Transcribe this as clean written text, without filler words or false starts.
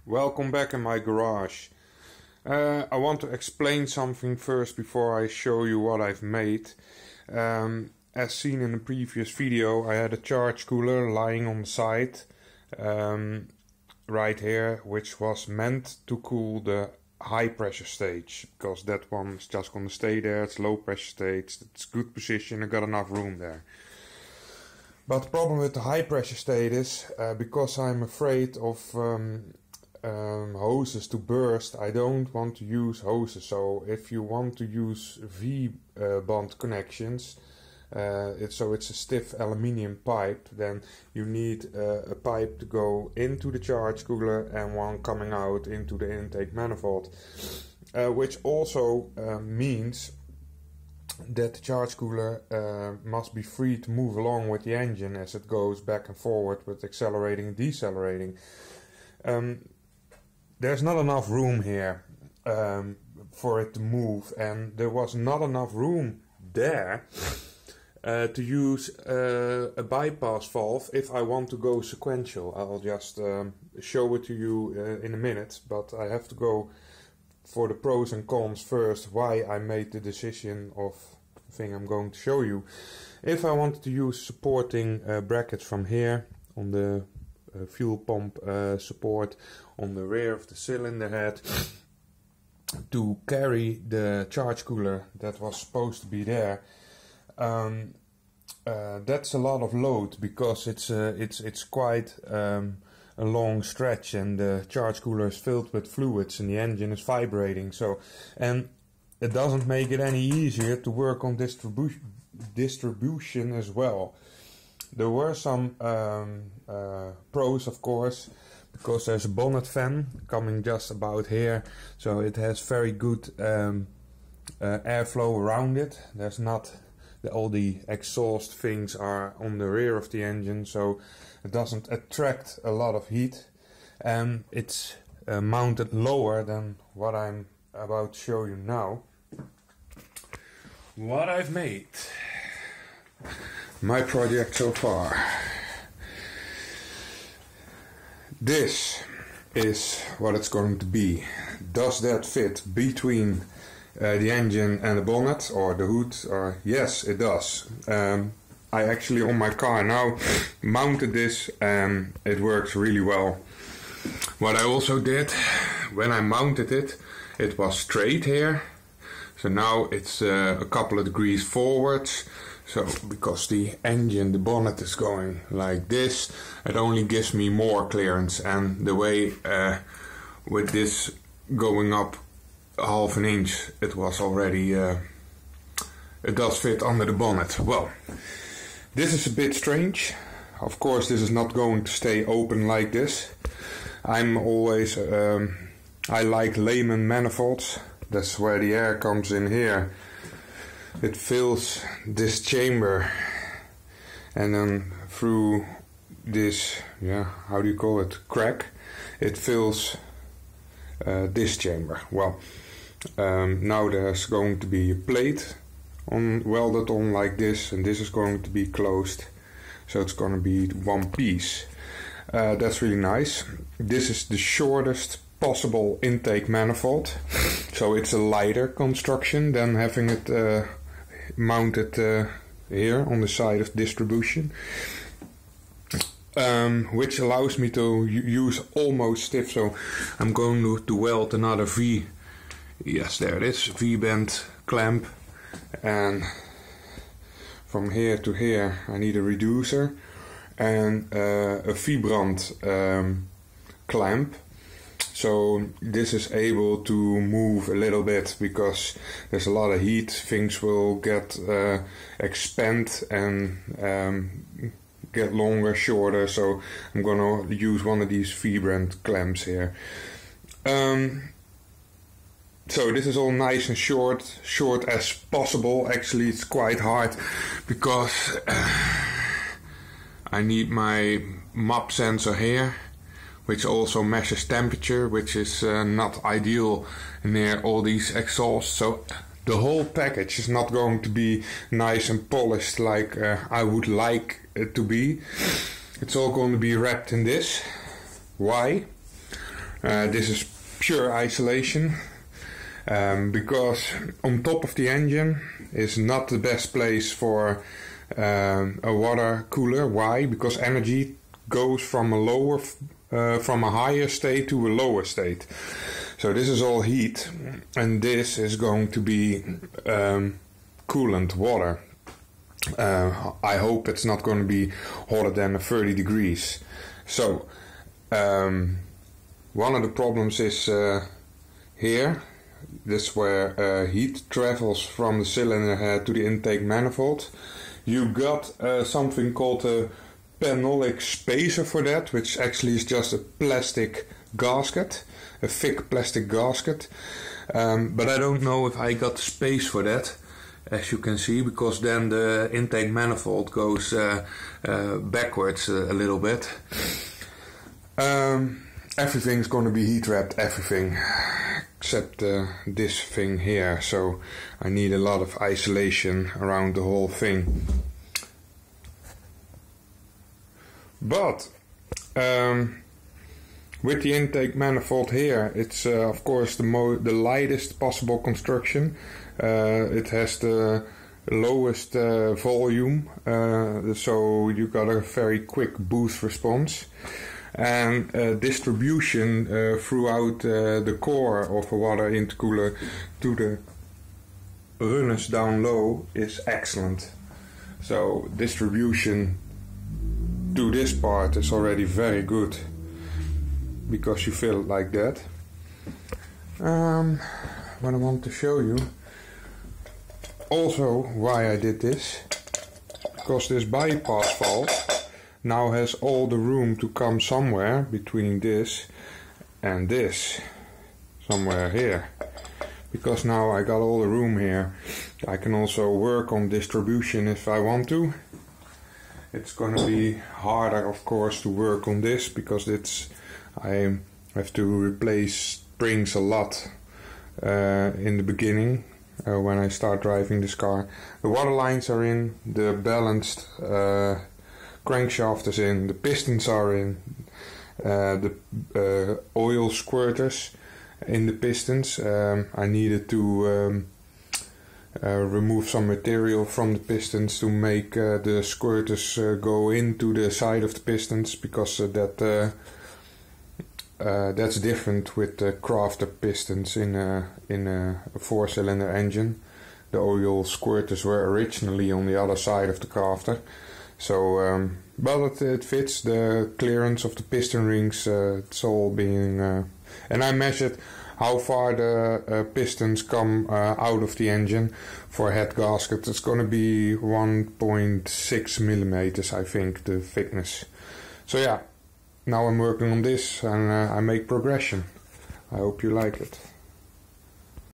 Welcome back in my garage. I want to explain something first before I show you what I've made. As seen in the previous video, I had a charge cooler lying on the side right here, which was meant to cool the high pressure stage, because that one is just going to stay there. It's low pressure stage, it's good position, I got enough room there. But the problem with the high pressure state is because I'm afraid of hoses to burst, I don't want to use hoses. So if you want to use V-bond connections, it's a stiff aluminium pipe, then you need a pipe to go into the charge cooler and one coming out into the intake manifold, which also means that the charge cooler must be free to move along with the engine as it goes back and forward with accelerating and decelerating. There's not enough room here for it to move, and there was not enough room there to use a bypass valve if I want to go sequential. I'll just show it to you in a minute, but I have to go for the pros and cons first, why I made the decision of the thing I'm going to show you. If I wanted to use supporting brackets from here on the fuel pump support on the rear of the cylinder head to carry the charge cooler that was supposed to be there, that's a lot of load, because it's quite a long stretch, and the charge cooler is filled with fluids and the engine is vibrating. So, and it doesn't make it any easier to work on distribution as well. There were some pros, of course, because there's a bonnet fan coming just about here, so it has very good airflow around it. There's not all the exhaust things are on the rear of the engine, so it doesn't attract a lot of heat, and it's mounted lower than what I'm about to show you now. What I've made, my project so far. This is what it's going to be. Does that fit between the engine and the bonnet or the hood? Or yes, it does. I actually on my car now mounted this and it works really well. What I also did when I mounted it, it was straight here. So now it's a couple of degrees forwards. So because the engine, the bonnet is going like this, it only gives me more clearance. And the way with this going up half an inch, it was already, it does fit under the bonnet. Well, this is a bit strange. Of course, this is not going to stay open like this. I'm always, I like Lehman manifolds. That's where the air comes in here. It fills this chamber, and then through this, how do you call it, crack, it fills this chamber. Well, now there's going to be a plate welded on like this, and this is going to be closed, so it's going to be one piece. That's really nice. This is the shortest possible intake manifold, so it's a lighter construction than having it mounted here on the side of distribution, which allows me to use almost stiff. So I'm going to weld another V, yes, there it is, V-bend clamp, and from here to here I need a reducer and a V-brand clamp. So this is able to move a little bit because there's a lot of heat. Things will get expand and get longer, shorter. So I'm gonna use one of these V-brand clamps here. So this is all nice and short as possible. Actually, it's quite hard because I need my MAP sensor here, which also measures temperature, which is not ideal near all these exhausts. So the whole package is not going to be nice and polished like I would like it to be. It's all going to be wrapped in this. Why? This is pure isolation, because on top of the engine is not the best place for a water cooler. Why? Because energy goes from a higher state to a lower state. So this is all heat, and this is going to be coolant water. I hope it's not going to be hotter than 30 degrees. So one of the problems is here. This is where heat travels from the cylinder head to the intake manifold. You got something called a panolic spacer for that, which actually is just a plastic gasket, a thick plastic gasket. But I don't know if I got space for that, as you can see, because then the intake manifold goes backwards a little bit. Everything's going to be heat wrapped, everything except this thing here, so I need a lot of isolation around the whole thing. But with the intake manifold here, it's of course the lightest possible construction. It has the lowest volume, so you got a very quick boost response. And distribution throughout the core of a water intercooler to the runners down low is excellent. So distribution to this part is already very good, because you feel it like that. What I want to show you also why I did this, because this bypass valve now has all the room to come somewhere between this and this, somewhere here, because now I got all the room here. I can also work on distribution if I want to. It's gonna be harder, of course, to work on this, because I have to replace springs a lot in the beginning when I start driving this car. The water lines are in, the balanced crankshaft is in, the pistons are in, the oil squirters in the pistons. I needed to remove some material from the pistons to make the squirters go into the side of the pistons, because that's different with the crafter pistons in a 4-cylinder engine. The oil squirters were originally on the other side of the crafter. So, but it fits the clearance of the piston rings. It's all being, and I measured how far the pistons come out of the engine for a head gasket. It's going to be 1.6 millimeters, I think, the thickness. So yeah, now I'm working on this, and I make progression. I hope you like it.